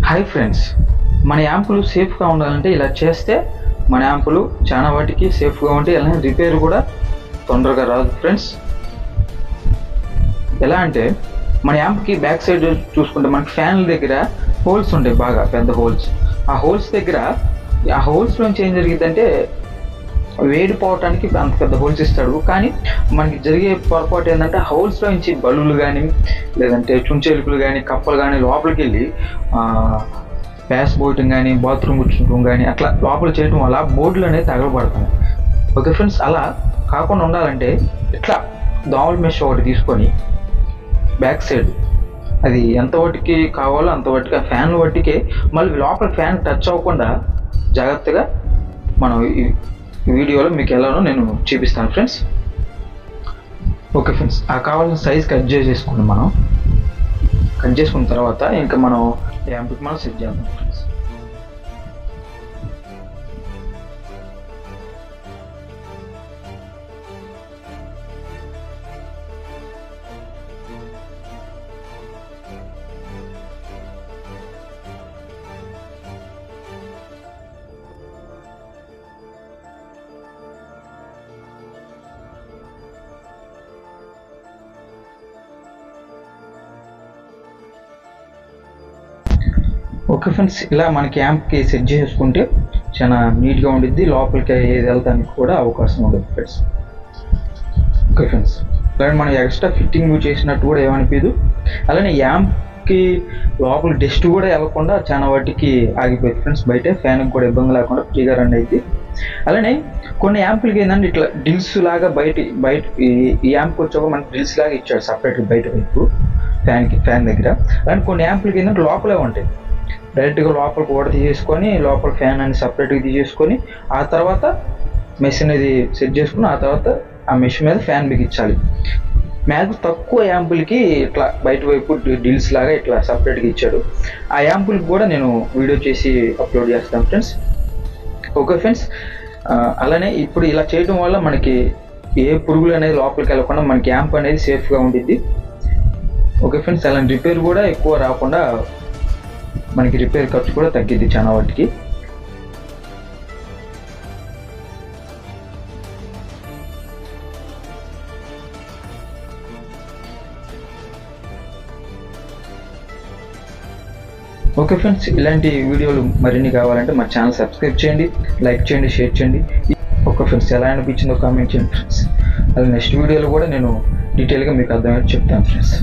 Hi friends, మన యాంపులు సేఫ్గా ఉండాలంటే ఇలా చేస్తే మన యాంపులు చాలా వాటికి సేఫ్గా ఉంటాయి. అలానే రిపేర్ కూడా తొందరగా రాదు ఫ్రెండ్స్. ఎలా అంటే మన యాంప్కి బ్యాక్ సైడ్ చూసుకుంటే మనకి ఫ్యాన్ల దగ్గర హోల్స్ ఉంటాయి, బాగా పెద్ద హోల్స్. ఆ హోల్స్ దగ్గర ఆ హోల్స్లోంచి ఏం జరిగిందంటే వేడి పోవటానికి అంత పెద్ద హోల్స్ ఇస్తాడు. కానీ మనకి జరిగే పొరపాటు ఏంటంటే హోల్స్లో నుంచి బల్లులు కానీ లేదంటే చుంచెలుపులు కానీ కప్పలు కానీ లోపలికి వెళ్ళి ప్యాస్ బోయటం కానీ బాత్రూమ్ కూర్చోటం కానీ అట్లా లోపల చేయటం వల్ల బోర్డులు అనేది తగలబడుతున్నాయి. ఓకే ఫ్రెండ్స్, అలా కాకుండా ఉండాలంటే ఇట్లా దోమల మెష్ ఒకటి తీసుకొని బ్యాక్ సైడ్ అది ఎంత వాటికి కావాలో అంత వాటికి ఆ ఫ్యాన్ వాటికి మళ్ళీ లోపల ఫ్యాన్ టచ్ అవ్వకుండా జాగ్రత్తగా మనం ఈ వీడియోలో మీకు ఎలానో నేను చూపిస్తాను ఫ్రెండ్స్. ఓకే ఫ్రెండ్స్, ఆ కావాల్సిన సైజ్ కట్ చేసేసుకుని మనం కట్ చేసుకున్న తర్వాత ఇంకా మనం యాంప్కి మనం సెట్ చేద్దాం ఫ్రెండ్స్. ఓకే ఫ్రెండ్స్, ఇలా మనకి యాంప్కి సెట్ చేసుకుంటే చాలా నీట్గా ఉండిద్ది, లోపలికి ఏది వెళ్తానికి కూడా అవకాశం ఉండదు ఫ్రెండ్స్. ఓకే ఫ్రెండ్స్, అలానే మనం ఎక్స్ట్రా ఫిట్టింగ్ చేసినట్టు కూడా ఏమనిపించదు. అలానే యాంప్కి లోపల డస్ట్ కూడా వెళ్ళకుండా చాలా వాటికి ఆగిపోయింది ఫ్రెండ్స్. బయట ఫ్యాన్కి కూడా ఇబ్బంది లేకుండా ఫ్రీగా రన్ అయింది. అలానే కొన్ని యాంపులకి ఏంటంటే ఇట్లా డ్రిల్స్ లాగా బయట ఈ యాంప్కి వచ్చాక మనకి డ్రిల్స్ లాగా ఇచ్చాడు సపరేట్గా బయట వైపు ఫ్యాన్ దగ్గర. అలాంటి కొన్ని యాంపులకి ఏంటంటే లోపలే ఉంటాయి, డైరెక్ట్గా లోపల కూడా తీసేసుకొని లోపల ఫ్యాన్ అని సపరేట్గా తీసేసుకొని ఆ తర్వాత మెష్ అనేది సెట్ చేసుకుని ఆ తర్వాత ఆ మెష్ మీద ఫ్యాన్ బిగించాలి. మ్యాక్స్ తక్కువ యాంపుల్కి ఇట్లా బయట వైపు డీల్స్ లాగా ఇట్లా సపరేట్గా ఇచ్చాడు. ఆ యాంపుల్కి కూడా నేను వీడియో చేసి అప్లోడ్ చేస్తాను ఫ్రెండ్స్. ఓకే ఫ్రెండ్స్, అలానే ఇప్పుడు ఇలా చేయడం వల్ల మనకి ఏ పురుగులు అనేది లోపలికి వెళ్ళకుండా మనకి యాంప్ అనేది సేఫ్గా ఉండిద్ది. ఓకే ఫ్రెండ్స్, అలాంటి రిపేర్ కూడా ఎక్కువ రాకుండా మనకి రిపేర్ ఖర్చు కూడా తగ్గిద్ది చాలా వాటికి. ఓకే ఫ్రెండ్స్, ఇలాంటి వీడియోలు మరిన్ని కావాలంటే మా ఛానల్ సబ్స్క్రైబ్ చేయండి, లైక్ చేయండి, షేర్ చేయండి. ఓకే ఫ్రెండ్స్, ఎలా అనిపించిందో కామెంట్ చేయండి ఫ్రెండ్స్. అలా నెక్స్ట్ వీడియోలో కూడా నేను డీటెయిల్గా మీకు అర్థమయ్యేది చెప్తాను ఫ్రెండ్స్.